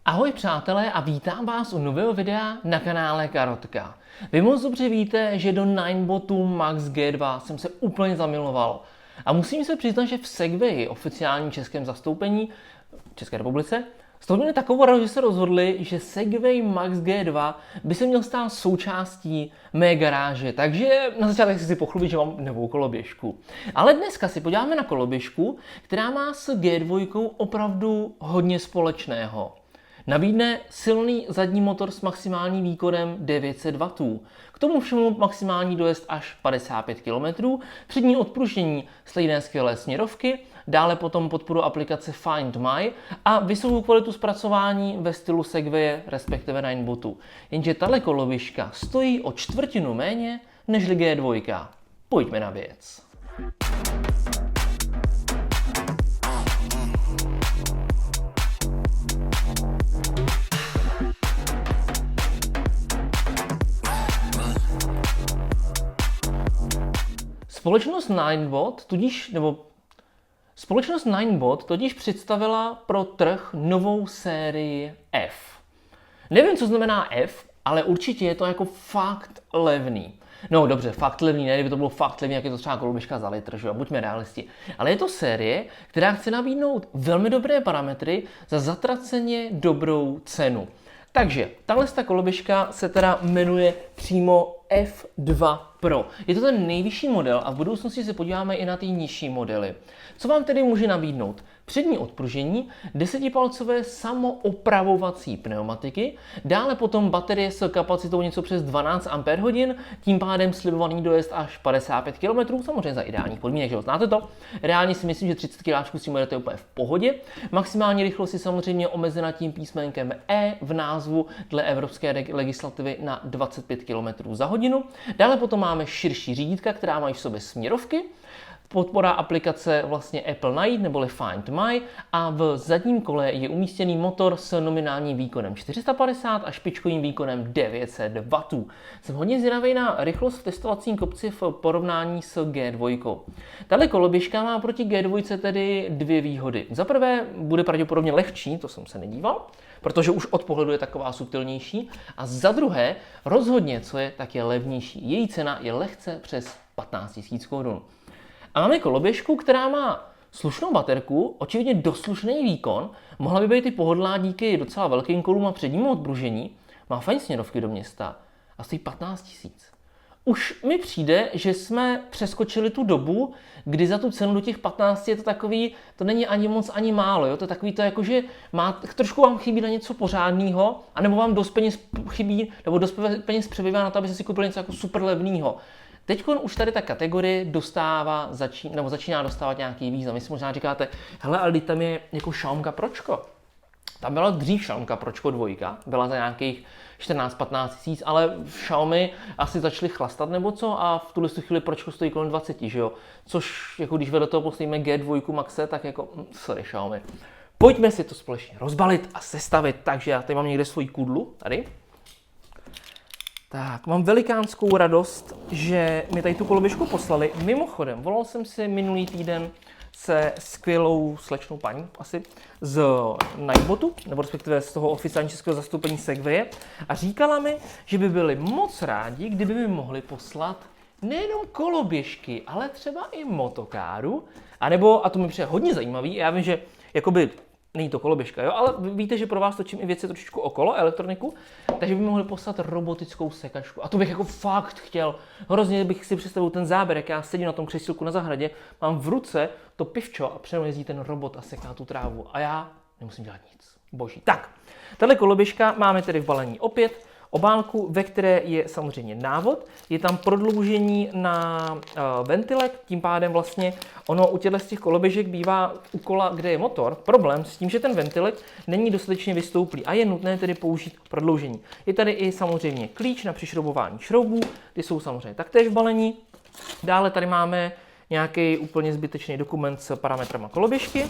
Ahoj přátelé a vítám vás u nového videa na kanále Karotka. Vy moc dobře víte, že do Ninebotu Max G2 jsem se úplně zamiloval. A musím se přiznat, že v Segwayi, oficiálním českém zastoupení v České republice, z toho měli takovou radost, že se rozhodli, že Segway Max G2 by se měl stát součástí mé garáže. Takže na začátek si pochlubit, že mám novou koloběžku. Ale dneska si podíváme na koloběžku, která má s G2 opravdu hodně společného. Nabídne silný zadní motor s maximálním výkonem 900 W. K tomu všemu maximální dojezd až 55 km, přední odpružení stejné skvělé směrovky, dále potom podporu aplikace Find My a vysokou kvalitu zpracování ve stylu Segwaye, respektive Ninebotu. Jenže tahle koloběžka stojí o čtvrtinu méně než G2. Pojďme na věc. Společnost Ninebot totiž představila pro trh novou sérii F. Nevím, co znamená F, ale určitě je to jako fakt levný. No dobře, fakt levný, ne, kdyby to bylo fakt levný, jak je to třeba koloběžka za litr, že jo, buďme realisti. Ale je to série, která chce nabídnout velmi dobré parametry za zatraceně dobrou cenu. Takže tahle koloběžka se teda jmenuje přímo F2 Pro. Je to ten nejvyšší model a v budoucnosti se podíváme i na ty nižší modely. Co vám tedy může nabídnout? Přední odpružení, 10palcové samoopravovací pneumatiky, dále potom baterie s kapacitou něco přes 12 Ah, tím pádem slibovaný dojezd až 55 km, samozřejmě za ideálních podmínek, že jo, znáte to. Reálně si myslím, že 30 kg s tím budete úplně v pohodě. Maximální rychlost je samozřejmě omezena tím písmenkem E v názvu dle evropské legislativy na 25 km za hodinu. Dále potom máme širší řídítka, která mají v sobě směrovky, podpora aplikace vlastně Apple Night neboli Find My a v zadním kole je umístěný motor s nominálním výkonem 450 a špičkovým výkonem 900 W. Jsem hodně zvědavý na rychlost v testovacím kopci v porovnání s G2. Tahle koloběžka má proti G2 tedy dvě výhody. Za prvé bude pravděpodobně lehčí, to jsem se nedíval, protože už od pohledu je taková subtilnější. A za druhé, rozhodně, co je, tak je levnější. Její cena je lehce přes 15 000 korun. A máme koloběžku, která má slušnou baterku, očividně dost slušný výkon, mohla by být i pohodlná díky docela velkým kolům a přednímu odpružení, má fajn směrovky do města a stojí 15 000. Už mi přijde, že jsme přeskočili tu dobu, kdy za tu cenu do těch 15 je to takový, to není ani moc, ani málo, jo? To je takový to jako, že trošku vám chybí na něco pořádného, anebo vám dost peněz chybí, nebo dost peněz přebývá na to, abyste si koupili něco jako super levného. Teď už tady ta kategorie začíná dostávat nějaký význam. Vy si možná říkáte, hele, ale tam je jako Xiaomi Pročko. Tam byla dřív Xiaomi Pročko 2, byla za nějakých 14-15 tisíc, ale v Xiaomi asi začali chlastat nebo co a v tuhle chvíli Pročko stojí kolem 20, že jo? Což jako když vedle toho postavíme G2 Maxe, tak jako sorry Xiaomi. Pojďme si to společně rozbalit a sestavit, takže já tady mám někde svoji kudlu, tady. Tak, mám velikánskou radost, že mi tady tu koloběžku poslali. Mimochodem, volal jsem si minulý týden se skvělou slečnou paní, asi z Ninebotu, nebo respektive z toho oficiálního českého zastoupení Segwaye, a říkala mi, že by byli moc rádi, kdyby mi mohli poslat nejenom koloběžky, ale třeba i motokáru, anebo, a to mi přijde hodně zajímavý, já vím, že jakoby není to koloběžka, jo? Ale víte, že pro vás točím i věci trošičku okolo, elektroniku, takže by mohli poslat robotickou sekačku. A to bych jako fakt chtěl. Hrozně bych si představil ten záběr, jak já sedím na tom křesílku na zahradě, mám v ruce to pivčo a přede mnou jezdí ten robot a seká tu trávu. A já nemusím dělat nic. Boží. Tak, tahle koloběžka máme tedy v balení opět obálku, ve které je samozřejmě návod, je tam prodloužení na ventilek, tím pádem vlastně ono u těchto z těch koloběžek bývá u kola, kde je motor, problém s tím, že ten ventilek není dostatečně vystouplý a je nutné tedy použít prodloužení. Je tady i samozřejmě klíč na přišroubování šroubů, ty jsou samozřejmě taktéž v balení. Dále tady máme nějaký úplně zbytečný dokument s parametrama koloběžky.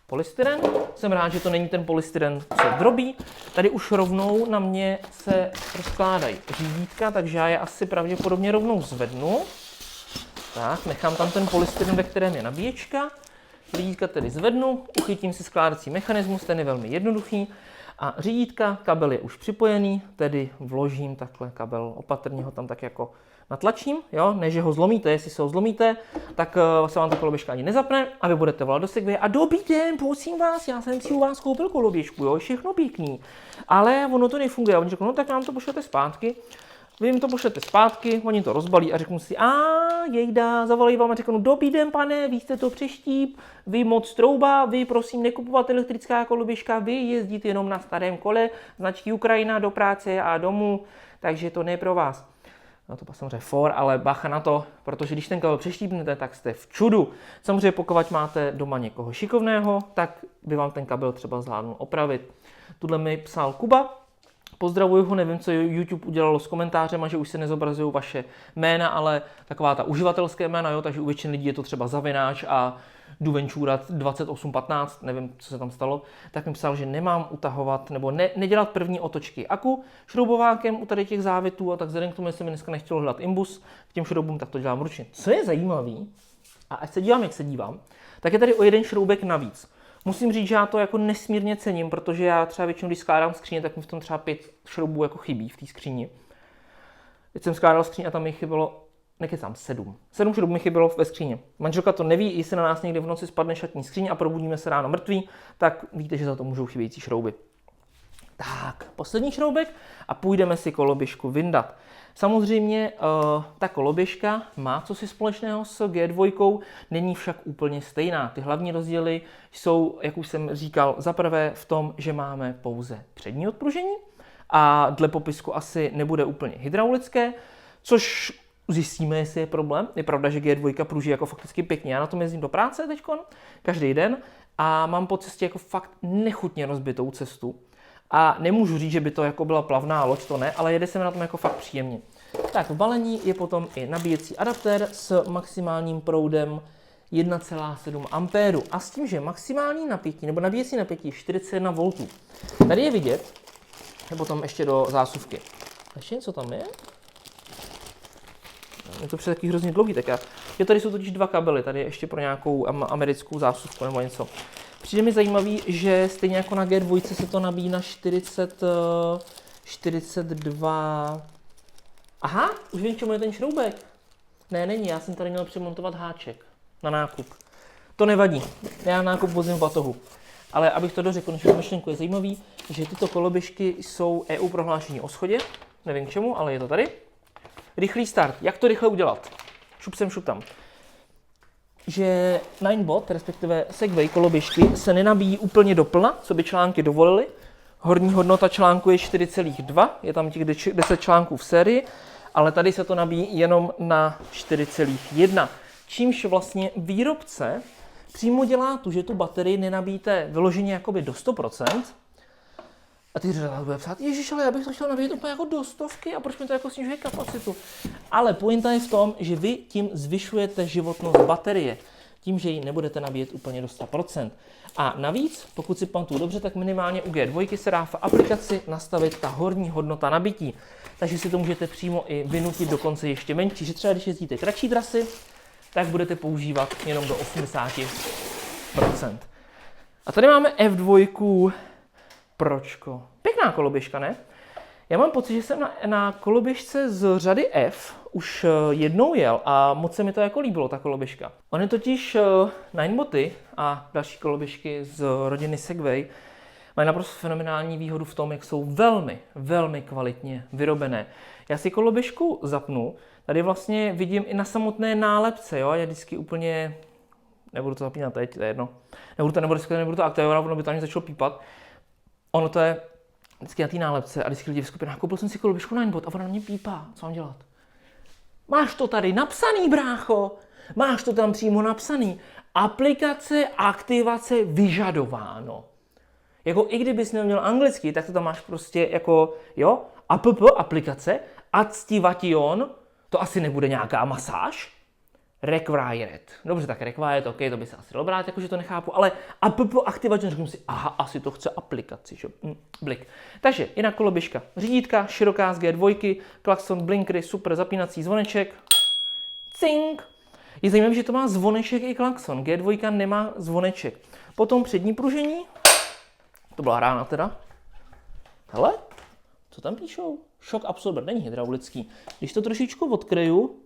Polystyren. Jsem rád, že to není ten polystyren, co drobí. Tady už rovnou na mě se rozkládají řídítka, takže já je asi pravděpodobně rovnou zvednu. Tak, nechám tam ten polystyren, ve kterém je nabíječka. Řídítka tedy zvednu, uchytím si skládací mechanismus, ten je velmi jednoduchý. A řídítka, kabel je už připojený, tedy vložím takhle kabel, opatrně ho tam tak jako natlačím, jo, než ho zlomíte, jestli se ho zlomíte, tak se vám ta koloběžka ani nezapne a vy budete volat do Segway a dobrý den, prosím vás, já jsem si u vás koupil koloběžku, jo, všechno pěkný, ale ono to nefunguje. A oni řeknou, no tak nám to pošlete zpátky. Vy jim to pošlete zpátky, oni to rozbalí a řeknou si, jejda, zavolají vám a řeknou, dobrý den, pane, vy jste to přeštíp, vy moc trouba, vy prosím nekupovat elektrická koloběžka, vy jezdit jenom na starém kole, značky Ukrajina do práce a domů, takže to ne pro vás. No to samozřejmě ale bacha na to, protože když ten kabel přeštípnete, tak jste v čudu. Samozřejmě pokud máte doma někoho šikovného, tak by vám ten kabel třeba zvládnul opravit. Tuhle mi psal Kuba. Pozdravuju ho, nevím, co YouTube udělalo s komentářem, že už se nezobrazují vaše jména, ale taková ta uživatelské jména, jo, takže u většiny lidí je to třeba Zavináč a Duvenčůrat 2815, nevím, co se tam stalo, tak mi psal, že nemám utahovat nebo nedělat první otočky aku šroubovákem u tady těch závitů, a tak vzhledem k tomu, že se mi dneska nechtělo hledat imbus k těm šroubům, tak to dělám ručně. Co je zajímavý, a ať se dívám, jak se dívám, tak je tady o jeden šroubek navíc. Musím říct, že já to jako nesmírně cením, protože já třeba většinou, když skládám skříně, tak mi v tom třeba 5 šroubů jako chybí v té skříni. Teď jsem skládal skříň a tam mi chybělo, nekecám, 7. 7 šroubů mi chybělo ve skříně. Manželka to neví, jestli na nás někdy v noci spadne šatní skříň a probudíme se ráno mrtví, tak víte, že za to můžou chybějící šrouby. Tak, poslední šroubek a půjdeme si koloběžku vyndat. Samozřejmě ta koloběžka má cosi společného s G2, není však úplně stejná. Ty hlavní rozdíly jsou, jak už jsem říkal, za prvé v tom, že máme pouze přední odpružení a dle popisku asi nebude úplně hydraulické, což zjistíme, jestli je problém. Je pravda, že G2 pruží jako fakticky pěkně. Já na tom jezdím do práce teďkon, každý den a mám po cestě jako fakt nechutně rozbitou cestu. A nemůžu říct, že by to jako byla plavná loď, to ne, ale jede se mi na tom jako fakt příjemně. Tak v balení je potom i nabíjecí adaptér s maximálním proudem 1,7 A a s tím, že maximální napětí nebo nabíjecí napětí 41 V. Tady je vidět, nebo tam ještě do zásuvky. Ještě něco tam je? Je to přes taky hrozně dlouhý, tak tady jsou totiž 2 kabely, tady je ještě pro nějakou americkou zásuvku nebo něco. Přijde mi zajímavý, že stejně jako na G2 se to nabíjí na 42. Aha, už vím, čemu je ten šroubek. Ne, není, já jsem tady měl přimontovat háček na nákup. To nevadí, já nákup vozím v batohu. Ale abych to dořekl, konečnou myšlenku, je zajímavý, že tyto koloběžky jsou EU prohlášení o shodě. Nevím k čemu, ale je to tady. Rychlý start. Jak to rychle udělat? Šup sem, šup tam. Že Ninebot, respektive Segway koloběžky, se nenabíjí úplně doplna, co by články dovolily. Horní hodnota článku je 4,2, je tam těch 10 článků v sérii, ale tady se to nabíjí jenom na 4,1. Čímž vlastně výrobce přímo dělá tu, že tu baterii nenabíjíte vyloženě jakoby do 100%. A ty řada bude psát, ježiš, ale já bych to chtěl nabíjet úplně jako do 100 a proč mi to jako snižuje kapacitu. Ale pointa je v tom, že vy tím zvyšujete životnost baterie, tím, že ji nebudete nabíjet úplně do 100%. A navíc, pokud si pamatuju dobře, tak minimálně u G2 se dá v aplikaci nastavit ta horní hodnota nabití. Takže si to můžete přímo i vynutit dokonce ještě menší, že třeba když jezdíte kratší trasy, tak budete používat jenom do 80%. A tady máme F2 Pročko. Pěkná koloběžka, ne? Já mám pocit, že jsem na koloběžce z řady F už jednou jel a moc se mi to jako líbilo, ta koloběžka. Ony totiž Nineboty a další koloběžky z rodiny Segway mají naprosto fenomenální výhodu v tom, jak jsou velmi, velmi kvalitně vyrobené. Já si koloběžku zapnu, tady vlastně vidím i na samotné nálepce, jo? Já vždycky úplně, nebudu to zapínat teď, to je jedno, nebudu to aktivovat, ono by to ani začalo pípat. Ono to je vždycky na té nálepce a vždycky lidi v skupinách, koupil jsem si koloběžku Ninebot a ona na mě pípá, co mám dělat? Máš to tady napsaný, brácho, máš to tam přímo napsaný. Aplikace, aktivace, vyžadováno. Jako i kdybys neměl anglicky, tak to tam máš prostě jako, jo, aplikace, activation, to asi nebude nějaká masáž. Required. Dobře, tak required, ok, to by se asi dalo brát, jakože to nechápu, ale aktivace, řeknu si, aha, asi to chce aplikaci, že? Blik. Takže jinak koloběžka, řídítka, široká z G2, klakson, blinkry, super zapínací zvoneček, cink. Je zajímavé, že to má zvoneček i klakson. G2 nemá zvoneček. Potom přední pružení. To byla rána teda. Hele, co tam píšou? Shock absorber, není hydraulický. Když to trošičku odkryju,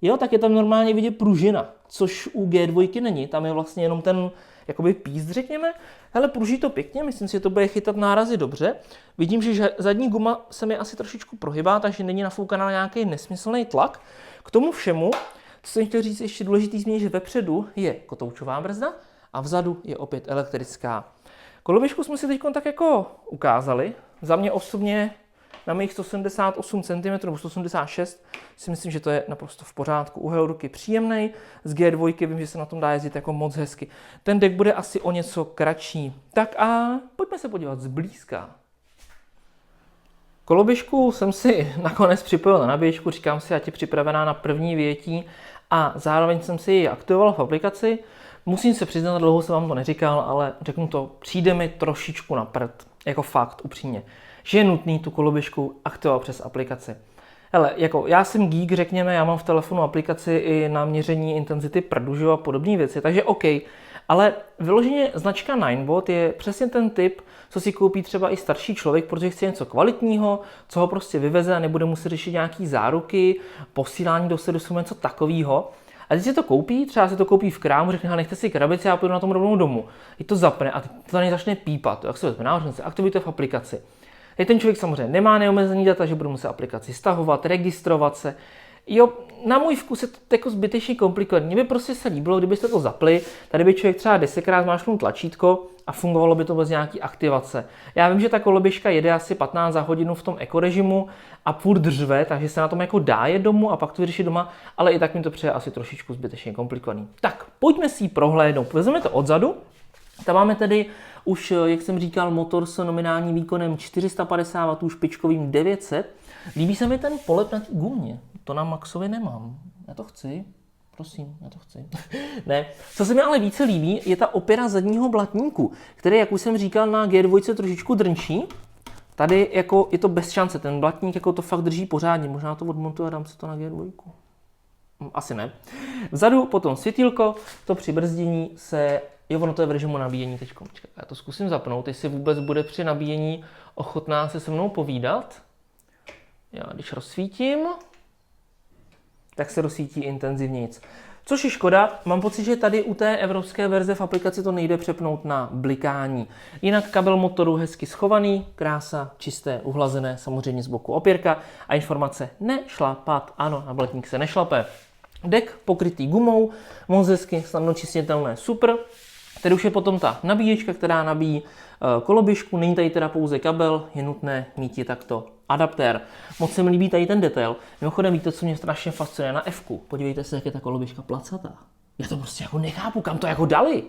jo, tak je tam normálně vidět pružina, což u G2 není. Tam je vlastně jenom ten jakoby píst, řekněme. Hele, pruží to pěkně, myslím si, že to bude chytat nárazy dobře. Vidím, že zadní guma se mi asi trošičku prohybá, takže není nafoukaná na nějaký nesmyslný tlak. K tomu všemu, co jsem chtěl říct, ještě důležitý změnit, že vepředu je kotoučová brzda a vzadu je opět elektrická. Koloběžku jsme si teď tak jako ukázali. Za mě osobně na mých 178 cm nebo 186 si myslím, že to je naprosto v pořádku. Úhel ruky příjemný, z G2 vím, že se na tom dá jezdit jako moc hezky. Ten deck bude asi o něco kratší. Tak a pojďme se podívat zblízka. Koloběžku jsem si nakonec připojil na nabíječku, říkám si, ať je připravená na první vyjetí a zároveň jsem si ji aktivoval v aplikaci. Musím se přiznat, dlouho jsem vám to neříkal, ale řeknu to, přijde mi trošičku na prd, jako fakt, upřímně, že je nutný tu koloběžku aktivovat přes aplikaci. Hele, jako já jsem geek, řekněme, já mám v telefonu aplikaci i na měření intenzity prdu a podobné věci, takže OK, ale vyloženě značka Ninebot je přesně ten typ, co si koupí třeba i starší člověk, protože chce něco kvalitního, co ho prostě vyveze a nebude muset řešit nějaký záruky, posílání do servisu, něco takového. A teď si to koupí, třeba si to koupí v krámu, řekne, nechte si krabici, já půjdu na tom rovnou domů. I to zapne a to tady začne pípat, jak se vezme náušnice, aktivujte v aplikaci. Teď ten člověk samozřejmě nemá neomezený data, že bude muset aplikaci stahovat, registrovat se. Jo, na můj vkus je to jako zbytečně komplikované. Mně by prostě se líbilo, kdybyste to zapli, tady by člověk třeba 10krát zmáčknul tlačítko a fungovalo by to bez nějaký aktivace. Já vím, že ta koloběžka jede asi 15 za hodinu v tom ekorežimu a furt držve, takže se na tom jako dá jet domů a pak to vyřešit doma, ale i tak mi to přijde asi trošičku zbytečně komplikovaný. Tak, pojďme si ji prohlédnout. Vezmeme to odzadu. Tam máme tedy už, jak jsem říkal, motor s nominálním výkonem 450 W, špičkovým 900. Líbí se mi ten polep na té gumě. To na Maxovi nemám. Já to chci. Prosím, já to chci. Ne. Co se mi ale více líbí, je ta opěra zadního blatníku, který, jak už jsem říkal, na G2 trošičku drnčí. Tady jako je to bez šance, ten blatník jako to fakt drží pořádně. Možná to odmontuju a dám si to na G2. Asi ne. Vzadu potom světýlko, to při brzdění se... Jo, ono to je v režimu nabíjení teď. Já to zkusím zapnout, jestli vůbec bude při nabíjení ochotná se mnou povídat. Já když rozsvítím, tak se rozsvítí intenzivnějc. Což je škoda, mám pocit, že tady u té evropské verze v aplikaci to nejde přepnout na blikání. Jinak kabel motoru hezky schovaný, krása, čisté, uhlazené, samozřejmě z boku opěrka a informace nešlapat. Ano, na blatník se nešlape. Deck pokrytý gumou, moc hezky, snadno čistitelné, super. Tady už je potom ta nabíječka, která nabíjí koloběžku, není tady teda pouze kabel, je nutné mít i takto adaptér. Moc se mi líbí tady ten detail. Mimochodem víte, co mě strašně fascinuje na F-ku. Podívejte se, jak je ta koloběžka placatá. Já to prostě jako nechápu, kam to jako dali.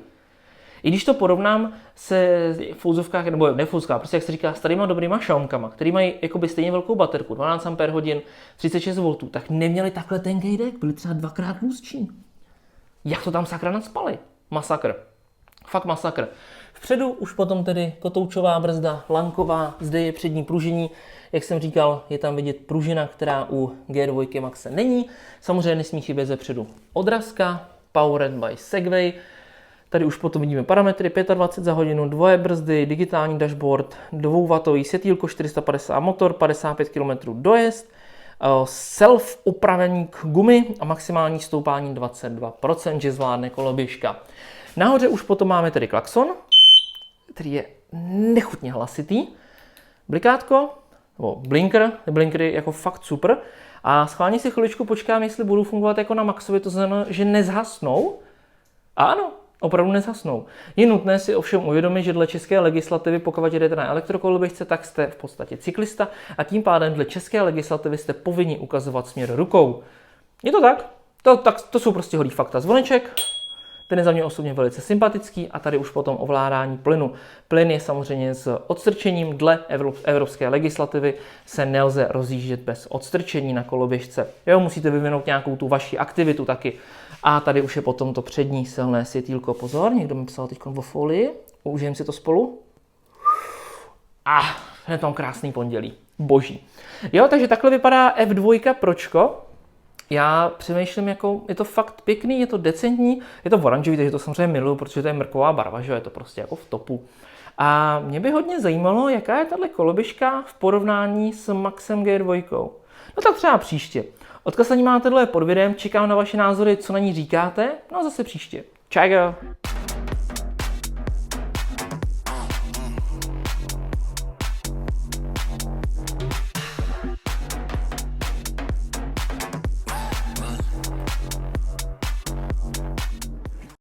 I když to porovnám se v fouzovkách, nebo ne v fouzovkách, prostě jak se říká, s starýma dobrýma Xiaomkama, který mají jakoby stejně velkou baterku, 12 Ah, 36 V, tak neměli takhle tenkej deck, byli třeba dvakrát tlustší. Jak to tam sakra nadspali? Masakr. Fakt masakr. Vpředu už potom tedy kotoučová brzda, lanková, zde je přední pružení. Jak jsem říkal, je tam vidět pružina, která u G2 Maxe není. Samozřejmě nesmí chybět zepředu odrazka, powered by Segway. Tady už potom vidíme parametry 25 za hodinu, dvoje brzdy, digitální dashboard, 2W světýlko, 450 motor, 55 km dojezd, self-upraveník gumy a maximální stoupání 22%, že zvládne koloběžka. Nahoře už potom máme tedy klakson, který je nechutně hlasitý, blikátko, nebo blinkery jako fakt super. A schválně si chviličku počkám, jestli budou fungovat jako na Maxovi, to znamená, že nezhasnou. A ano, opravdu nezhasnou. Je nutné si ovšem uvědomit, že dle české legislativy, pokud jdete na elektrokoloběžce, tak jste v podstatě cyklista a tím pádem dle české legislativy jste povinni ukazovat směr rukou. Je to tak? To jsou prostě holý fakta. Zvoneček. Ten je za mě osobně velice sympatický a tady už potom ovládání plynu. Plyn je samozřejmě s odstrčením, dle evropské legislativy se nelze rozjíždět bez odstrčení na koloběžce. Jo, musíte vyvinout nějakou tu vaši aktivitu taky. A tady už je potom to přední silné světýlko. Pozor, někdo mi psal teď o folii. Užijeme si to spolu. Hned mám krásný pondělí. Boží. Jo, takže takhle vypadá F2 Pročko. Já přemýšlím, jako je to fakt pěkný, je to decentní, je to oranžový, takže to samozřejmě miluju, protože to je mrková barva, že je to prostě jako v topu. A mě by hodně zajímalo, jaká je tahle koloběžka v porovnání s Maxem G2. No tak třeba příště. Odkaz na ní máte dole pod videem, čekám na vaše názory, co na ní říkáte, no a zase příště. Čau.